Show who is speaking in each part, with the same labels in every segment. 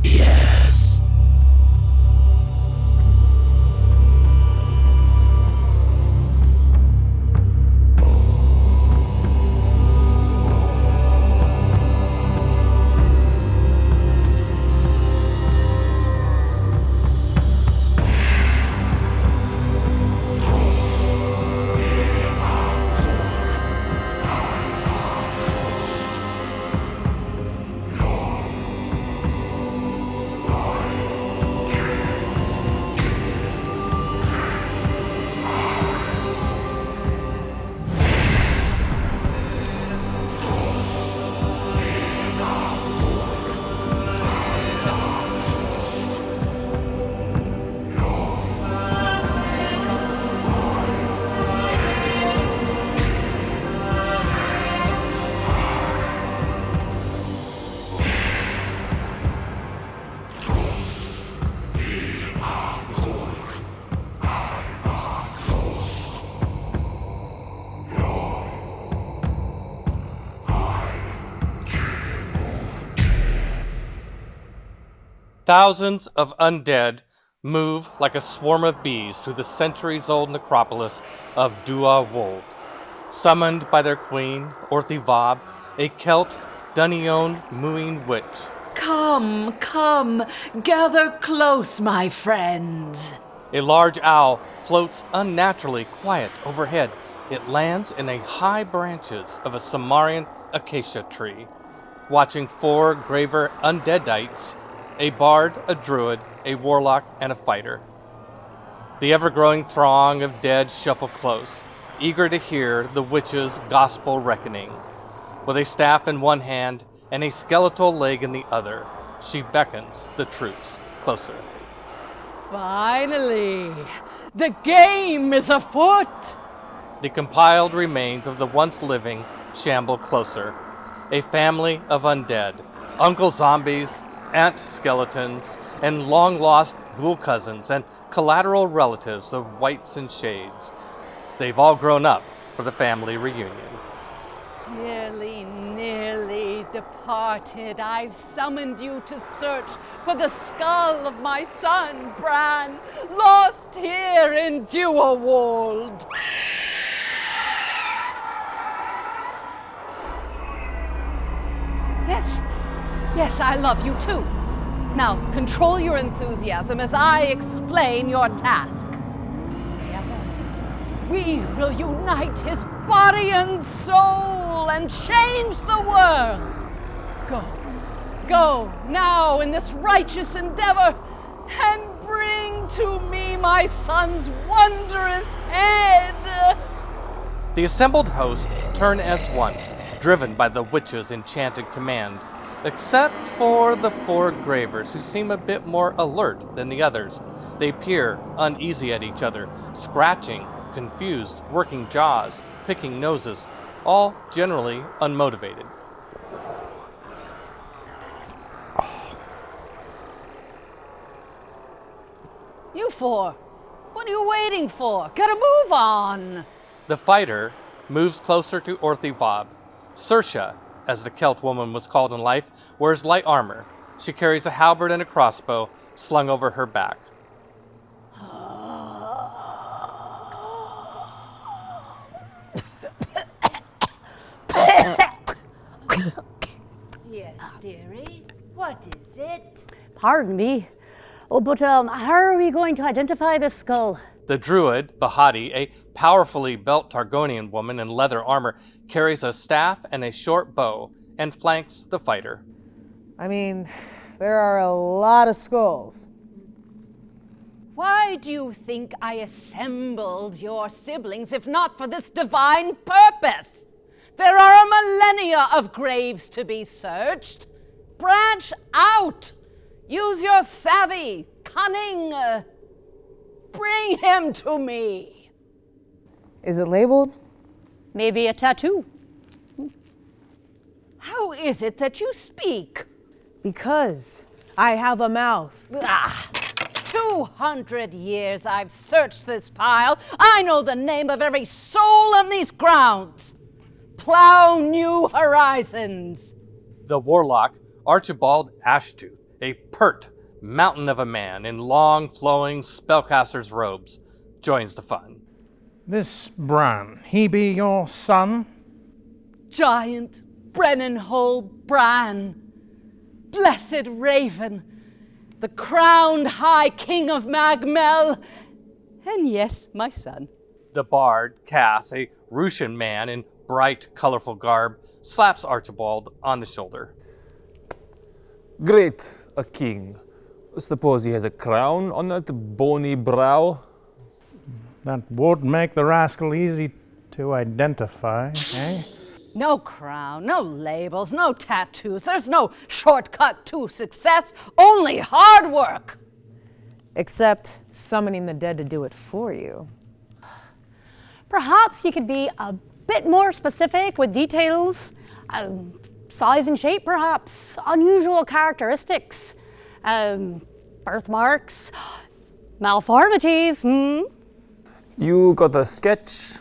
Speaker 1: Yes.
Speaker 2: Thousands of undead move like a swarm of bees through the centuries-old necropolis of Duawold. Summoned by their queen, Orthivob, a Celt Dunnion mooing witch.
Speaker 3: Come, come, gather close, my friends.
Speaker 2: A large owl floats unnaturally quiet overhead. It lands in the high branches of a Samarian acacia tree, watching 4 graver undeadites, a bard, a druid, a warlock, and a fighter. The ever-growing throng of dead shuffle close, eager to hear the witch's gospel reckoning. With a staff in one hand and a skeletal leg in the other, she beckons the troops closer.
Speaker 3: Finally, the game is afoot.
Speaker 2: The compiled remains of the once living shamble closer. A family of undead, uncle zombies, aunt skeletons, and long-lost ghoul cousins and collateral relatives of whites and shades. They've all grown up for the family reunion.
Speaker 3: Dearly, nearly departed, I've summoned you to search for the skull of my son, Bran, lost here in Duawold. Yes, I love you too. Now, control your enthusiasm as I explain your task. Together, we will unite his body and soul and change the world. Go now in this righteous endeavor and bring to me my son's wondrous head.
Speaker 2: The assembled host turn as one, driven by the witch's enchanted command, except for the 4 gravers, who seem a bit more alert than the others. They peer uneasy at each other, scratching, confused, working jaws, picking noses, all generally unmotivated.
Speaker 3: You 4, what are you waiting for? Gotta move on.
Speaker 2: The fighter moves closer to Orthivob. Saoirse, as the Celt woman was called in life, wears light armor. She carries a halberd and a crossbow slung over her back.
Speaker 4: Yes, dearie. What is it?
Speaker 5: Pardon me. Oh, but how are we going to identify this skull?
Speaker 2: The druid, Bahati, a powerfully built Targonian woman in leather armor, carries a staff and a short bow and flanks the fighter.
Speaker 6: I mean, there are a lot of skulls.
Speaker 3: Why do you think I assembled your siblings if not for this divine purpose? There are a millennia of graves to be searched. Branch out. Use your savvy, cunning. Bring him to me.
Speaker 6: Is it labeled?
Speaker 5: Maybe a tattoo.
Speaker 3: How is it that you speak?
Speaker 6: Because I have a mouth.
Speaker 3: Too 200 years I've searched this pile. I know the name of every soul on these grounds. Plow new horizons.
Speaker 2: The warlock, Archibald Ashtooth, a pert mountain of a man in long, flowing spellcaster's robes, joins the fun.
Speaker 1: This Bran, he be your son?
Speaker 3: Giant Brennenhole Bran, blessed raven, the crowned high king of Magmel, and yes, my son.
Speaker 2: The bard, Cass, a Rushan man in bright, colorful garb, slaps Archibald on the shoulder.
Speaker 7: Great, a king. Suppose he has a crown on that bony brow?
Speaker 1: That would make the rascal easy to identify, eh?
Speaker 3: No crown, no labels, no tattoos. There's no shortcut to success, only hard work.
Speaker 6: Except summoning the dead to do it for you.
Speaker 5: Perhaps you could be a bit more specific with details. Size and shape, perhaps. Unusual characteristics. Birthmarks. Malformities.
Speaker 7: You got a sketch?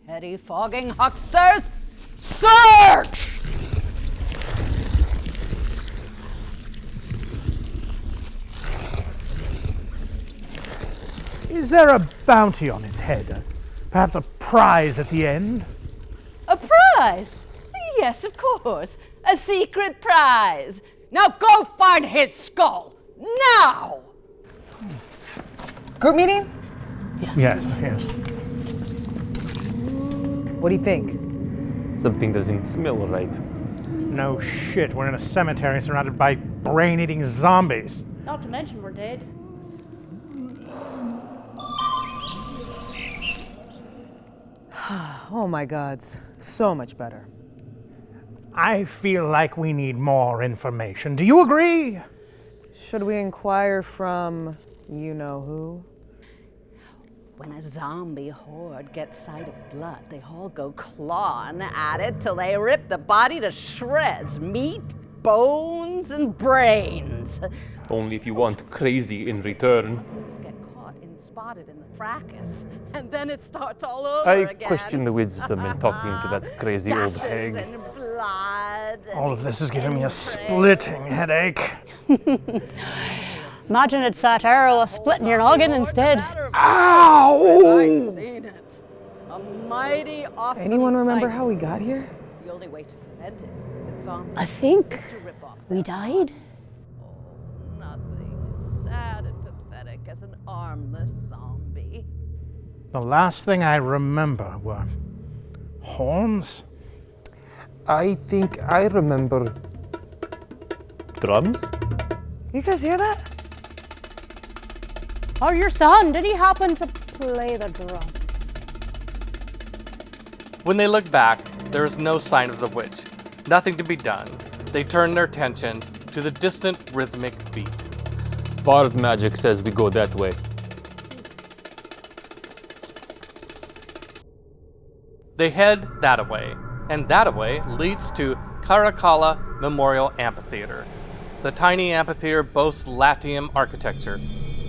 Speaker 3: Petty-fogging hucksters, search!
Speaker 1: Is there a bounty on his head? Perhaps a prize at the end?
Speaker 3: A prize? Yes, of course. A secret prize. Now go find his skull. Now!
Speaker 6: Group meeting?
Speaker 1: Yes.
Speaker 6: What do you think?
Speaker 7: Something doesn't smell right.
Speaker 1: No shit, we're in a cemetery surrounded by brain-eating zombies.
Speaker 5: Not to mention we're dead.
Speaker 6: Oh my gods, so much better.
Speaker 1: I feel like we need more information. Do you agree?
Speaker 6: Should we inquire from you-know-who?
Speaker 3: When a zombie horde gets sight of blood, they all go clawing at it till they rip the body to shreds. Meat, bones, and brains.
Speaker 7: Only if you want crazy in return.
Speaker 3: Wolves get caught and spotted in the fracas, and then it starts all over
Speaker 7: I
Speaker 3: again.
Speaker 7: question the wisdom in talking to that crazy old
Speaker 3: Gashes
Speaker 7: hag.
Speaker 3: and blood.
Speaker 1: All of this is giving me a splitting headache.
Speaker 5: Imagine it's that arrow was splitting your noggin instead.
Speaker 1: Ow!
Speaker 3: I've seen it. A mighty awesome
Speaker 6: Anyone remember
Speaker 3: sight.
Speaker 6: how we got here?
Speaker 3: The only way to prevent it is zombies
Speaker 5: I think
Speaker 3: to rip off
Speaker 5: we died.
Speaker 3: nothing as sad and pathetic as an armless zombie.
Speaker 1: The last thing I remember were horns.
Speaker 7: I think I remember drums?
Speaker 6: You guys hear that?
Speaker 5: Or your son, did he happen to play the drums?
Speaker 2: When they look back, there is no sign of the witch. Nothing to be done. They turn their attention to the distant rhythmic beat.
Speaker 7: Bard magic says we go that way.
Speaker 2: They head that-a-way, and that-a-way leads to CARACALLA Memorial Amphitheater. The tiny amphitheater boasts Latium architecture,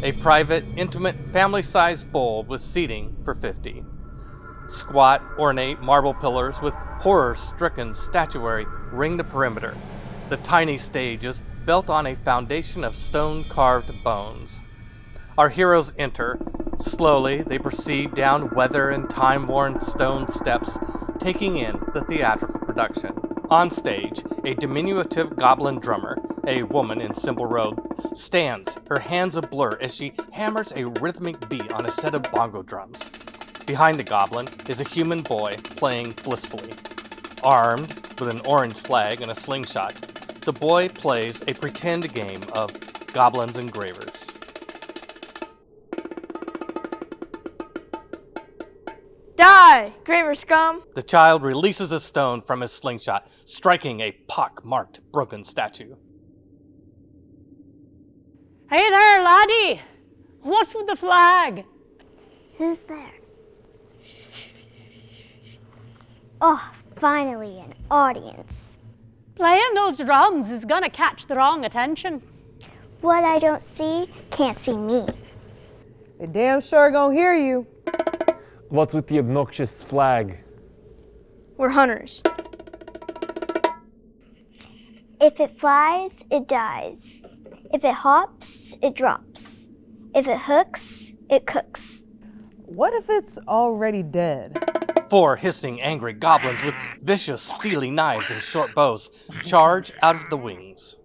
Speaker 2: a private, intimate, family-sized bowl with seating for 50. Squat, ornate marble pillars with horror-stricken statuary ring the perimeter. The tiny stage is built on a foundation of stone-carved bones. Our heroes enter. Slowly, they proceed down weather and time-worn stone steps, taking in the theatrical production. On stage, a diminutive goblin drummer, a woman in simple robe, stands, her hands ablur as she hammers a rhythmic beat on a set of bongo drums. Behind the goblin is a human boy playing blissfully. Armed with an orange flag and a slingshot, the boy plays a pretend game of goblins and gravers.
Speaker 8: Die, graver scum!
Speaker 2: The child releases a stone from his slingshot, striking a pock-marked broken statue.
Speaker 5: Hey there, laddie! What's with the flag?
Speaker 9: Who's there? Oh, finally an audience.
Speaker 5: Playing those drums is gonna catch the wrong attention.
Speaker 9: What I don't see can't see me.
Speaker 6: They damn sure gonna hear you.
Speaker 7: What's with the obnoxious flag?
Speaker 8: We're hunters.
Speaker 9: If it flies, it dies. If it hops, it drops. If it hooks, it cooks.
Speaker 6: What if it's already dead?
Speaker 2: 4 hissing, angry goblins with vicious, steely knives and short bows charge out of the wings.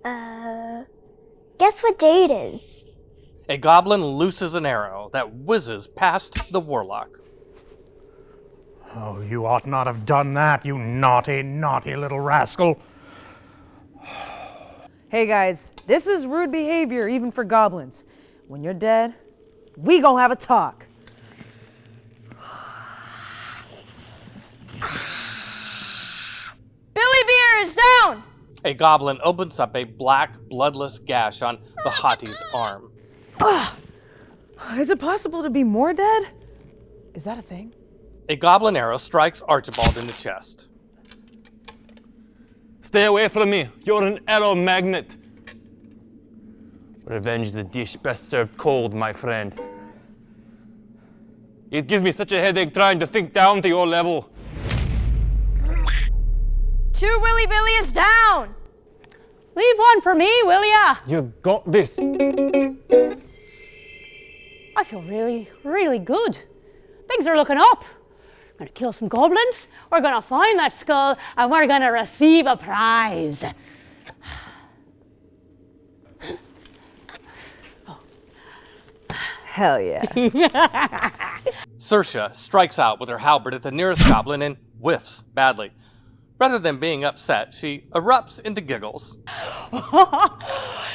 Speaker 9: Guess what day it is?
Speaker 2: A goblin looses an arrow that whizzes past the warlock.
Speaker 1: Oh, you ought not have done that, you naughty, naughty little rascal.
Speaker 6: Hey guys, this is rude behavior even for goblins. When you're dead, we gonna have a talk.
Speaker 8: Billy Beer is down!
Speaker 2: A goblin opens up a black, bloodless gash on the hottie's arm.
Speaker 6: Is it possible to be more dead? Is that a thing?
Speaker 2: A goblin arrow strikes Archibald in the chest.
Speaker 7: Stay away from me. You're an arrow magnet. Revenge is a dish best served cold, my friend. It gives me such a headache trying to think down to your level.
Speaker 8: 2 Willy Billy is down!
Speaker 5: Leave one for me, will ya?
Speaker 7: You got this.
Speaker 5: I feel really, really good. Things are looking up. We're gonna kill some goblins, we're gonna find that skull, and we're gonna receive a prize.
Speaker 6: Hell yeah.
Speaker 2: Saoirse strikes out with her halberd at the nearest goblin and whiffs badly. Rather than being upset, she erupts into giggles.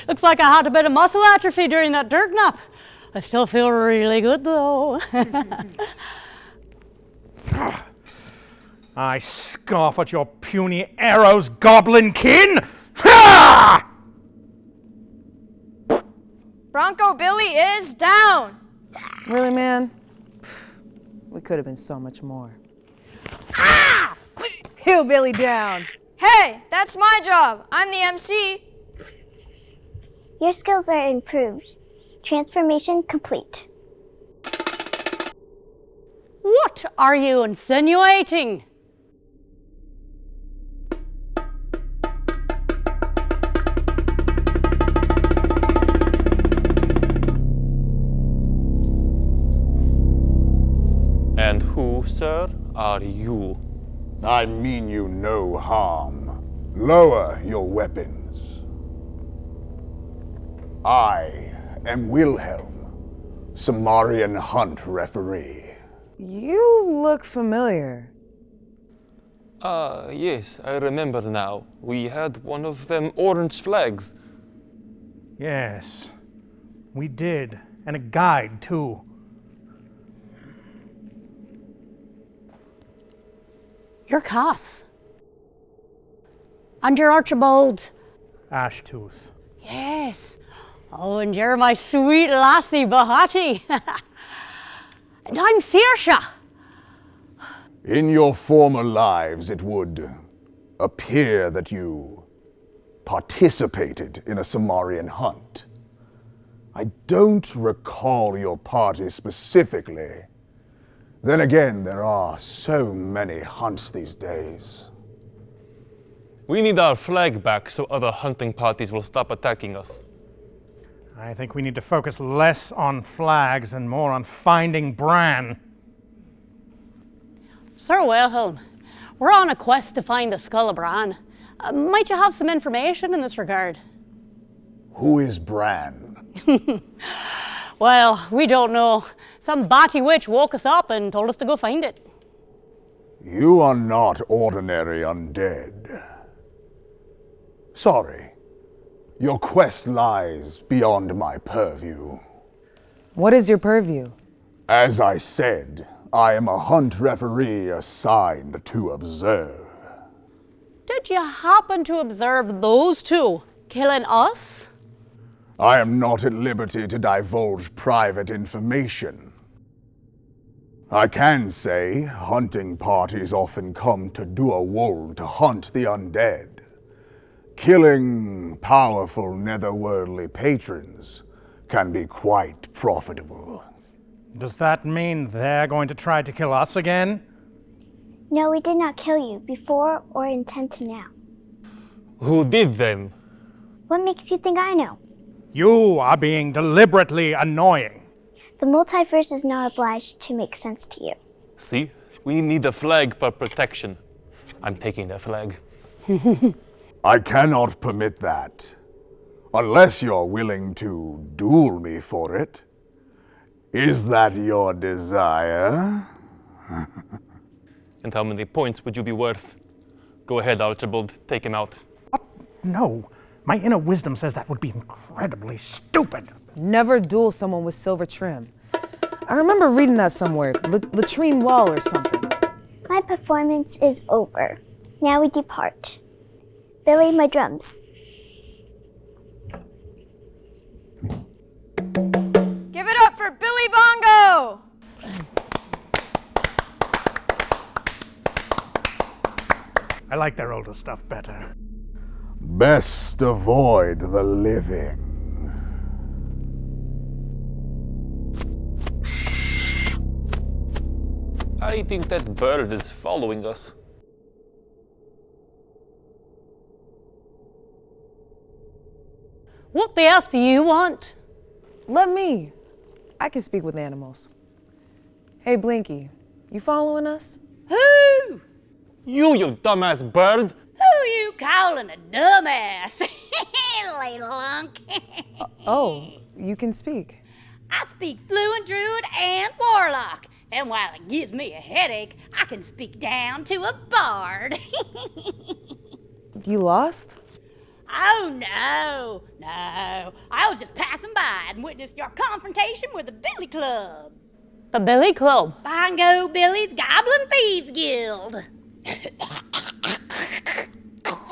Speaker 5: Looks like I had a bit of muscle atrophy during that dirt nap. I still feel really good though.
Speaker 1: I scoff at your puny arrows, goblin kin! Ha!
Speaker 8: Bronco Billy is down!
Speaker 6: Really, man? We could have been so much more. Hillbilly down.
Speaker 8: Hey, that's my job. I'm the MC.
Speaker 9: Your skills are improved. Transformation complete.
Speaker 5: What are you insinuating?
Speaker 7: And who, sir, are you?
Speaker 10: I mean you no harm. Lower your weapons. I am Wilhelm, Cimmerian Hunt referee.
Speaker 6: You look familiar.
Speaker 7: Yes, I remember now. We had one of them orange flags.
Speaker 1: Yes, we did. And a guide, too.
Speaker 5: You're Cass. And you're Archibald.
Speaker 1: Ashtooth.
Speaker 5: Yes. Oh, and you're my sweet lassie, Bahati. And I'm Saoirse.
Speaker 10: In your former lives, it would appear that you participated in a Cimmerian hunt. I don't recall your party specifically. Then again, there are so many hunts these days.
Speaker 7: We need our flag back so other hunting parties will stop attacking us.
Speaker 1: I think we need to focus less on flags and more on finding Bran.
Speaker 5: Sir Wilhelm, we're on a quest to find the skull of Bran. Might you have some information in this regard?
Speaker 10: Who is Bran?
Speaker 5: Well, we don't know. Some batty witch woke us up and told us to go find it.
Speaker 10: You are not ordinary undead. Sorry. Your quest lies beyond my purview.
Speaker 6: What is your purview?
Speaker 10: As I said, I am a hunt referee assigned to observe.
Speaker 5: Did you happen to observe those two killing us?
Speaker 10: I am not at liberty to divulge private information. I can say hunting parties often come to Duawold to hunt the undead. Killing powerful netherworldly patrons can be quite profitable.
Speaker 1: Does that mean they're going to try to kill us again?
Speaker 9: No, we did not kill you before or intend to now.
Speaker 7: Who did then?
Speaker 9: What makes you think I know?
Speaker 1: You are being deliberately annoying.
Speaker 9: The multiverse is not obliged to make sense to you.
Speaker 7: See? We need a flag for protection. I'm taking the flag.
Speaker 10: I cannot permit that, unless you're willing to duel me for it. Is that your desire?
Speaker 7: And how many points would you be worth? Go ahead, Archibald. Take him out.
Speaker 1: No, my inner wisdom says that would be incredibly stupid.
Speaker 6: Never duel someone with silver trim. I remember reading that somewhere. Latrine wall or something.
Speaker 9: My performance is over. Now we depart. Billy, my drums.
Speaker 8: Give it up for Billy Bongo!
Speaker 1: I like their older stuff better.
Speaker 10: Best avoid the living.
Speaker 7: I think that bird is following us.
Speaker 5: What the F do you want?
Speaker 6: Let me. I can speak with animals. Hey, Blinky, you following us?
Speaker 5: Who?
Speaker 7: You dumbass bird!
Speaker 5: Who you calling a dumbass? Little lunk.
Speaker 6: Oh, you can speak.
Speaker 5: I speak fluent druid and warlock. And while it gives me a headache, I can speak down to a bard.
Speaker 6: You lost?
Speaker 5: Oh, no. I was just passing by and witnessed your confrontation with the Billy Club. The Billy Club? Bongo Billy's Goblin Thieves Guild.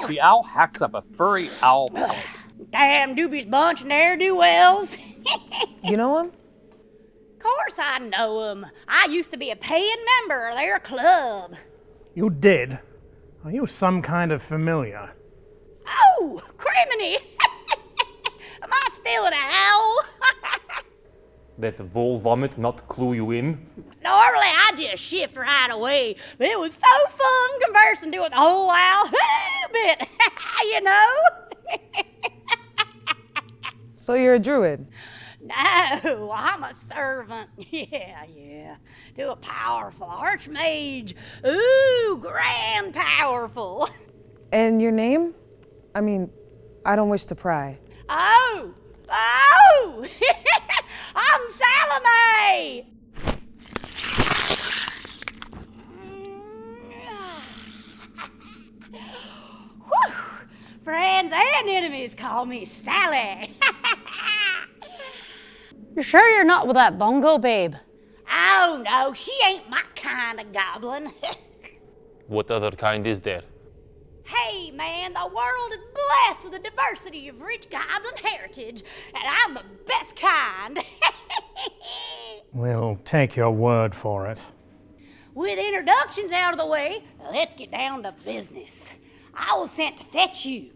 Speaker 2: The owl hacks up a furry owl pellet.
Speaker 5: Damn dubious bunch of ne'er-do-wells.
Speaker 6: You know him?
Speaker 5: Course I know him. I used to be a paying member of their club.
Speaker 1: You did? Are you some kind of familiar?
Speaker 5: Oh, criminy! Am I still an owl?
Speaker 7: Did the vole vomit not clue you in?
Speaker 5: Normally I just shift right away, but it was so fun conversing with the whole owl bit, you know?
Speaker 6: So you're a druid?
Speaker 5: No, I'm a servant. Yeah. To a powerful archmage. Ooh, grand powerful.
Speaker 6: And your name? I mean, I don't wish to pry.
Speaker 5: Oh! I'm Salome! Whew. Friends and enemies call me Sally. You sure you're not with that bongo babe? Oh, no, she ain't my kind of goblin.
Speaker 7: What other kind is there?
Speaker 5: Hey, man, the world is blessed with a diversity of rich goblin heritage, and I'm the best kind.
Speaker 1: We'll take your word for it.
Speaker 5: With introductions out of the way, let's get down to business. I was sent to fetch you.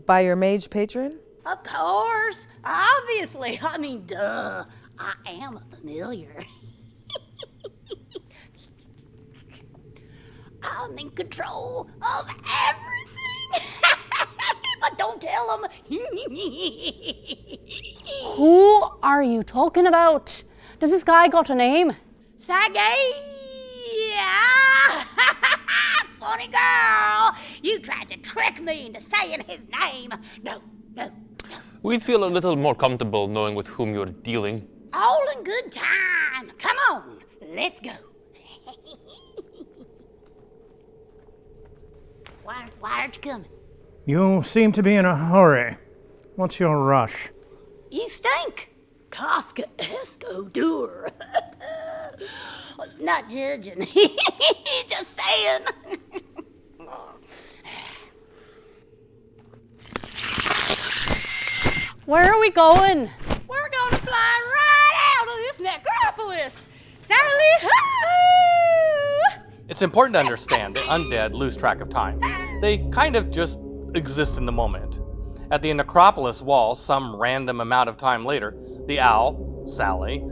Speaker 6: By your mage patron?
Speaker 5: Of course, obviously. I mean, duh. I am a familiar. I'm in control of everything. But don't tell them. Who are you talking about? Does this guy got a name? Sagay. Funny girl. You tried to trick me into saying his name. No.
Speaker 7: We'd feel a little more comfortable knowing with whom you're dealing.
Speaker 5: All in good time. Come on, let's go. Why aren't you coming?
Speaker 1: You seem to be in a hurry. What's your rush?
Speaker 5: You stink. Kafka-esque odor. Not judging. Just saying. Where are we going? We're going to fly right out of this necropolis. Sally-ho!
Speaker 2: It's important to understand that undead lose track of time. They kind of just exist in the moment. At the necropolis wall, some random amount of time later, the owl, Sally,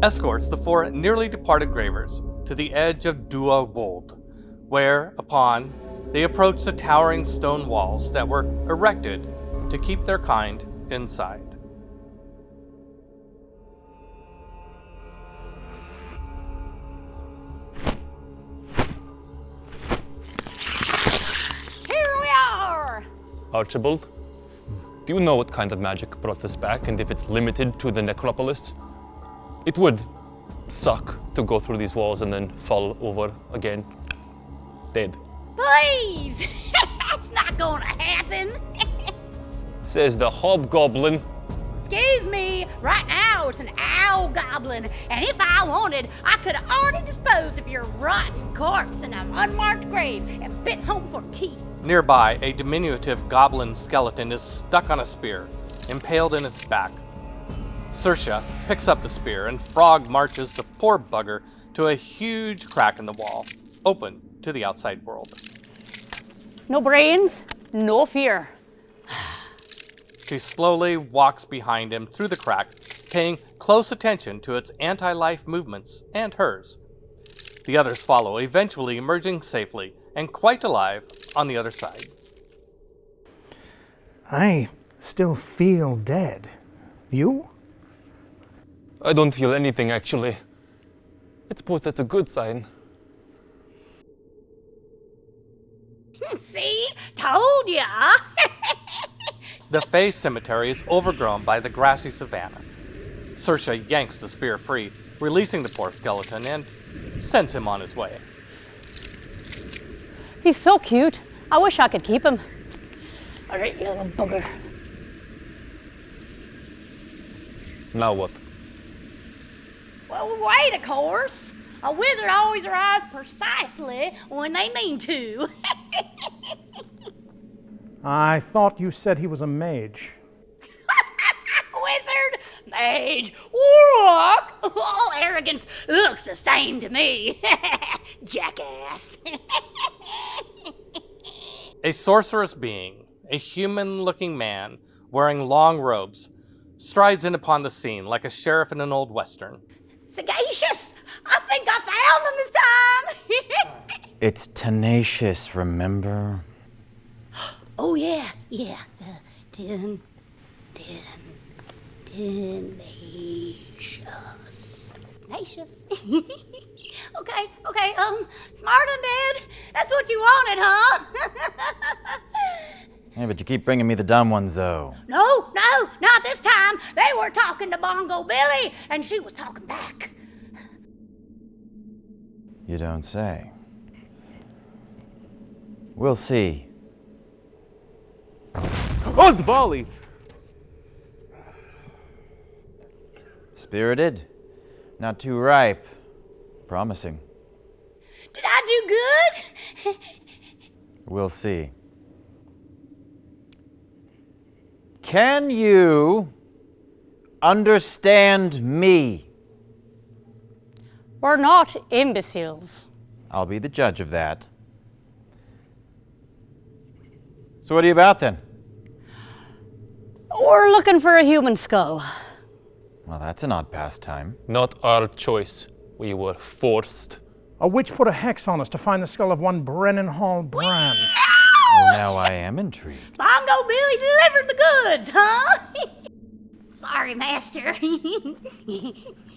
Speaker 2: escorts the four nearly departed gravers to the edge of Dua Wold, where, upon, they approach the towering stone walls that were erected to keep their kind inside.
Speaker 5: Here we are!
Speaker 7: Archibald, do you know what kind of magic brought us back and if it's limited to the necropolis? It would suck to go through these walls and then fall over again, dead.
Speaker 5: Please! That's not gonna happen!
Speaker 7: Says the hobgoblin.
Speaker 5: Excuse me, right now it's an owl goblin, and if I wanted, I could have already disposed of your rotten corpse in an unmarked grave and bent home for tea.
Speaker 2: Nearby, a diminutive goblin skeleton is stuck on a spear, impaled in its back. Saoirse picks up the spear and Frog marches the poor bugger to a huge crack in the wall, open to the outside world.
Speaker 5: No brains, no fear.
Speaker 2: She slowly walks behind him through the crack, paying close attention to its anti-life movements and hers. The others follow, eventually emerging safely and quite alive on the other side.
Speaker 1: I still feel dead. You?
Speaker 7: I don't feel anything, actually. I suppose that's a good sign.
Speaker 5: See? Told ya!
Speaker 2: The Fae Cemetery is overgrown by the grassy savanna. Saoirse yanks the spear free, releasing the poor skeleton, and sends him on his way.
Speaker 5: He's so cute. I wish I could keep him. All right, you little bugger.
Speaker 7: Now what?
Speaker 5: Well, wait, of course. A wizard always arrives precisely when they mean to.
Speaker 1: I thought you said he was a mage.
Speaker 5: Wizard, mage, warlock. All arrogance looks the same to me. Jackass.
Speaker 2: A sorcerous being, a human-looking man wearing long robes, strides in upon the scene like a sheriff in an old western.
Speaker 5: Sagacious! I think I found them this time!
Speaker 11: It's tenacious, remember?
Speaker 5: Oh, yeah. Tenacious. Tenacious. Okay, smart undead. That's what you wanted, huh?
Speaker 11: Yeah, but you keep bringing me the dumb ones, though.
Speaker 5: No, not this time. They were talking to Bongo Billy, and she was talking back.
Speaker 11: You don't say. We'll see.
Speaker 7: Oh, the volley!
Speaker 11: Spirited, not too ripe. Promising.
Speaker 5: Did I do good?
Speaker 11: We'll see. Can you understand me?
Speaker 5: We're not imbeciles.
Speaker 11: I'll be the judge of that. So what are you about then?
Speaker 5: We're looking for a human skull.
Speaker 11: Well, that's an odd pastime.
Speaker 7: Not our choice. We were forced.
Speaker 1: A witch put a hex on us to find the skull of one Brennan Hall Brand.
Speaker 11: Well, now I am intrigued.
Speaker 5: Bongo Billy delivered the goods, huh? Sorry, master.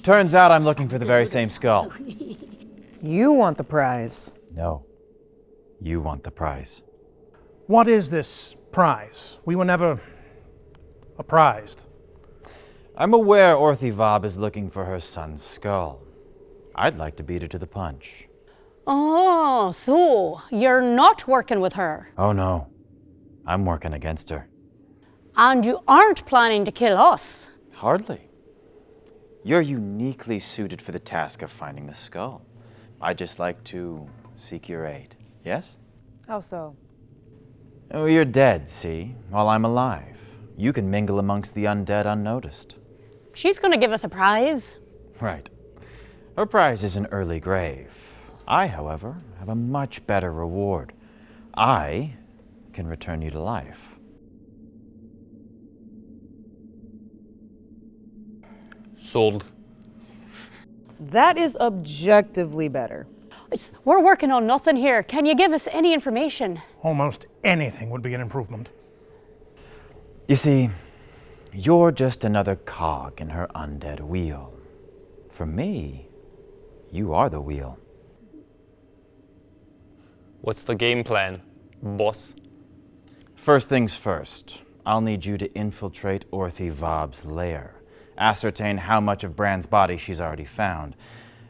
Speaker 11: Turns out I'm looking for the very same skull.
Speaker 6: You want the prize.
Speaker 11: No. You want the prize.
Speaker 1: What is this prize? We were never apprised.
Speaker 11: I'm aware Orthivob is looking for her son's skull. I'd like to beat her to the punch.
Speaker 5: Oh, so you're not working with her.
Speaker 11: Oh no, I'm working against her.
Speaker 5: And you aren't planning to kill us.
Speaker 11: Hardly. You're uniquely suited for the task of finding the skull. I'd just like to seek your aid. Yes?
Speaker 6: How so?
Speaker 11: Oh, you're dead, see, while I'm alive. You can mingle amongst the undead unnoticed.
Speaker 5: She's gonna give us a prize.
Speaker 11: Right. Her prize is an early grave. I, however, have a much better reward. I can return you to life.
Speaker 7: Sold.
Speaker 6: That is objectively better.
Speaker 5: We're working on nothing here. Can you give us any information?
Speaker 1: Almost anything would be an improvement.
Speaker 11: You see, you're just another cog in her undead wheel. For me, you are the wheel.
Speaker 7: What's the game plan, boss?
Speaker 11: First things first, I'll need you to infiltrate Orthy Vob's lair. Ascertain how much of Bran's body she's already found.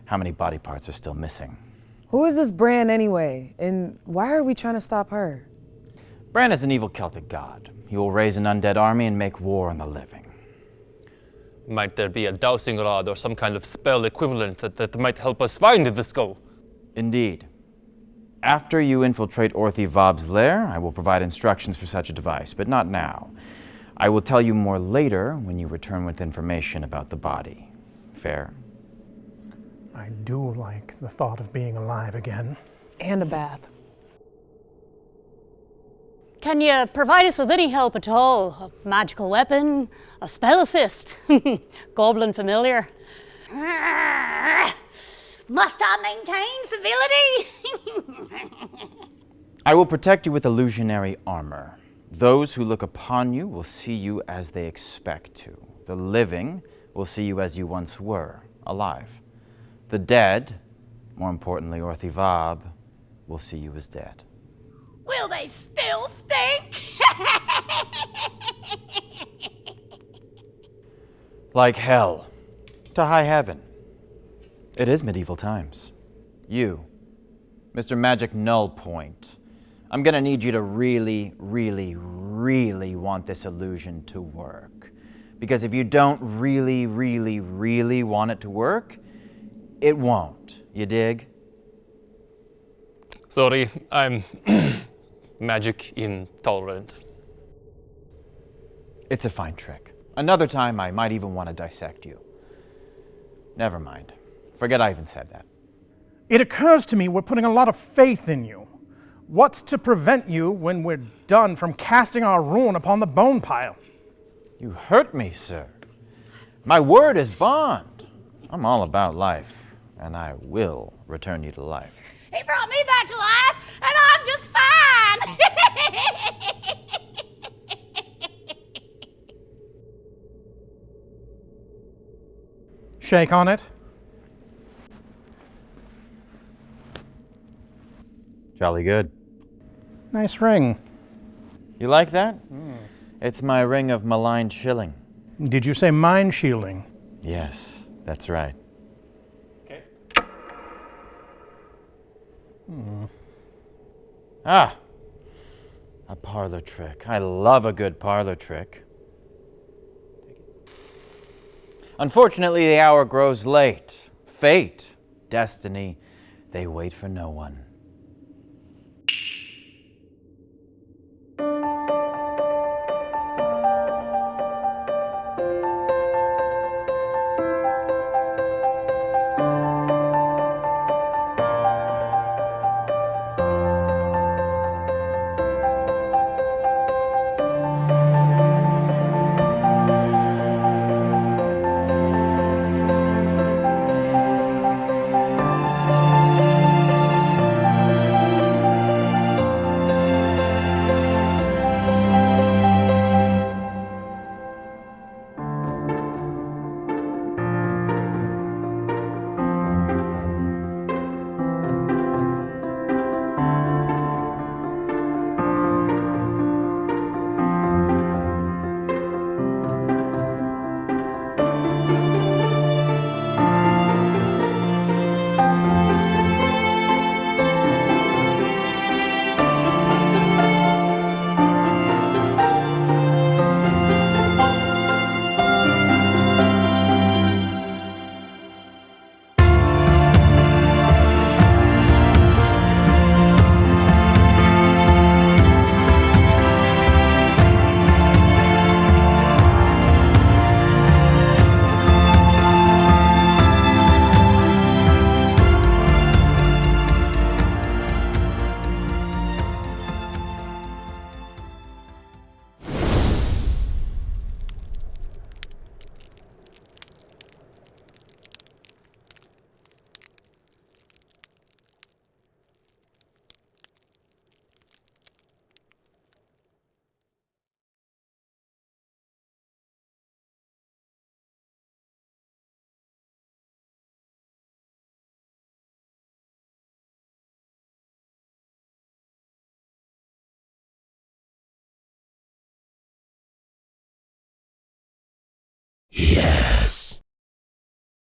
Speaker 11: How many body parts are still missing.
Speaker 6: Who is this Bran anyway? And why are we trying to stop her?
Speaker 11: Bran is an evil Celtic god. He will raise an undead army and make war on the living.
Speaker 7: Might there be a dowsing rod or some kind of spell equivalent that might help us find the skull?
Speaker 11: Indeed. After you infiltrate Orthy Vob's lair, I will provide instructions for such a device, but not now. I will tell you more later when you return with information about the body. Fair?
Speaker 1: I do like the thought of being alive again.
Speaker 6: And a bath.
Speaker 5: Can you provide us with any help at all? A magical weapon? A spell assist? Goblin familiar? Must I maintain civility?
Speaker 11: I will protect you with illusionary armor. Those who look upon you will see you as they expect to. The living will see you as you once were, alive. The dead, more importantly Orthy Vob, will see you as dead.
Speaker 5: Will they still stink?
Speaker 11: Like hell, to high heaven. It is medieval times. You, Mr. Magic Null Point, I'm gonna need you to really, really, really want this illusion to work. Because if you don't really, really, really want it to work, it won't. You dig?
Speaker 7: Sorry, I'm magic intolerant.
Speaker 11: It's a fine trick. Another time I might even want to dissect you. Never mind. Forget I even said that.
Speaker 1: It occurs to me we're putting a lot of faith in you. What's to prevent you, when we're done, from casting our ruin upon the bone pile?
Speaker 11: You hurt me, sir. My word is bond. I'm all about life, and I will return you to life.
Speaker 5: He brought me back to life, and I'm just fine.
Speaker 1: Shake on it.
Speaker 11: Jolly good.
Speaker 1: Nice ring.
Speaker 11: You like that? It's my ring of maligned shilling.
Speaker 1: Did you say mind shielding?
Speaker 11: Yes, that's right.
Speaker 1: Okay.
Speaker 11: Ah, a parlor trick. I love a good parlor trick. Unfortunately, the hour grows late. Fate, destiny, they wait for no one.
Speaker 12: Yes.